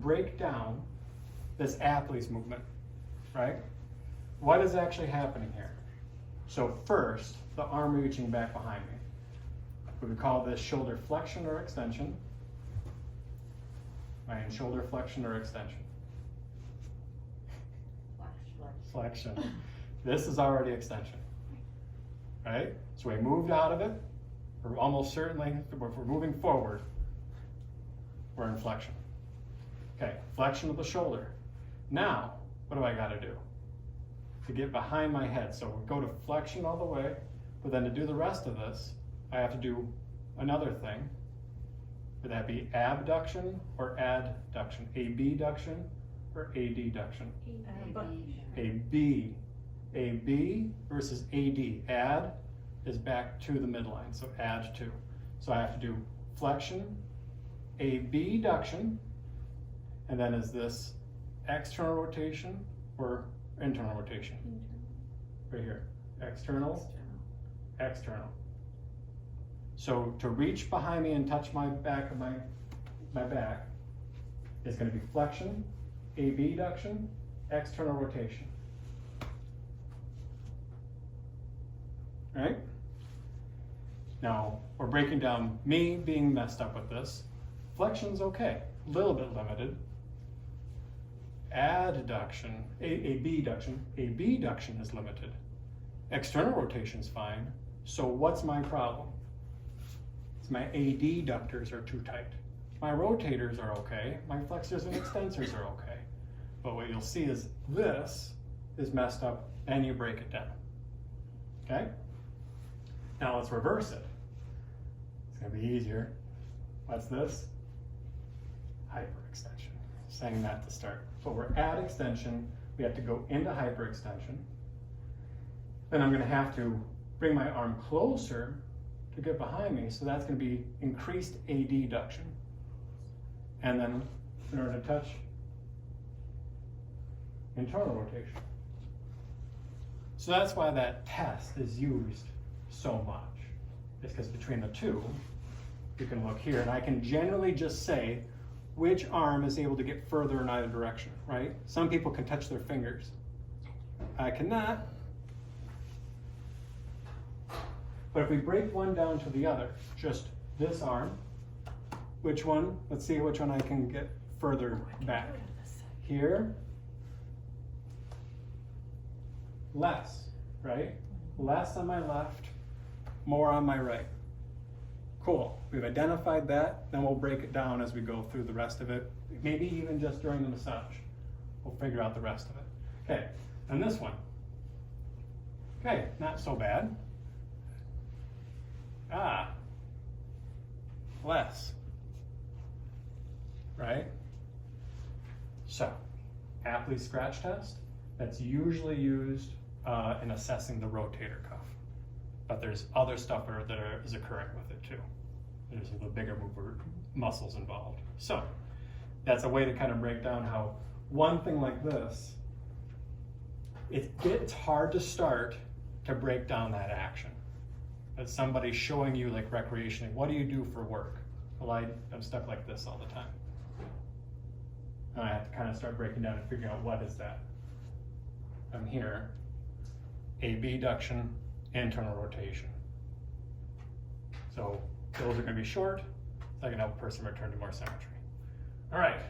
break down this Apley's movement, right? What is actually happening here? So first, the arm reaching back behind me. We would call this shoulder flexion or extension. Right, shoulder flexion or extension. Flexion. This is already extension, right? So we moved out of it. We're almost certainly, if we're moving forward, we're in flexion. Okay, flexion of the shoulder. Now, what do I got to do to get behind my head? So we'll go to flexion all the way, but then to do the rest of this, I have to do another thing. Would that be abduction or adduction? Abduction or adduction? AB. AB versus AD. Add is back to the midline, so add to. So I have to do flexion, abduction, and then is this external rotation or internal rotation? Right here. External, external. So to reach behind me and touch my back of my back is going to be flexion, abduction, external rotation. All right? Now, we're breaking down me being messed up with this. Flexion's okay, a little bit limited. Adduction, abduction is limited. External rotation's fine. So what's my problem? It's my adductors are too tight. My rotators are okay. My flexors and extensors are okay. But what you'll see is this is messed up and you break it down. Okay? Now let's reverse it. It's gonna be easier. What's this? Hyperextension. Saying that to start. So we're at extension, we have to go into hyperextension. Then I'm gonna have to bring my arm closer to get behind me, so that's gonna be increased adduction. And then in order to touch, internal rotation. So that's why that test is used so much. It's because between the two, you can look here, and I can generally just say which arm is able to get further in either direction, right? Some people can touch their fingers. I cannot. But if we break one down to the other, just this arm, which one? Let's see which one I can get further back. Here, less, right? Less on my left, more on my right. Cool, we've identified that, then we'll break it down as we go through the rest of it. Maybe even just during the massage. We'll figure out the rest of it. Okay, and this one. Okay, not so bad. Less, right? So, Apley scratch test, that's usually used in assessing the rotator cuff. But there's other stuff that is occurring with it too. There's the bigger mover muscles involved. So, that's a way to kind of break down how one thing like this, it's hard to start to break down that action. That somebody's showing you like recreationally, what do you do for work? Well, I'm stuck like this all the time. And I have to kind of start breaking down and figuring out what is that. I'm here, abduction, internal rotation. So those are going to be short, so I can help a person return to more symmetry. All right.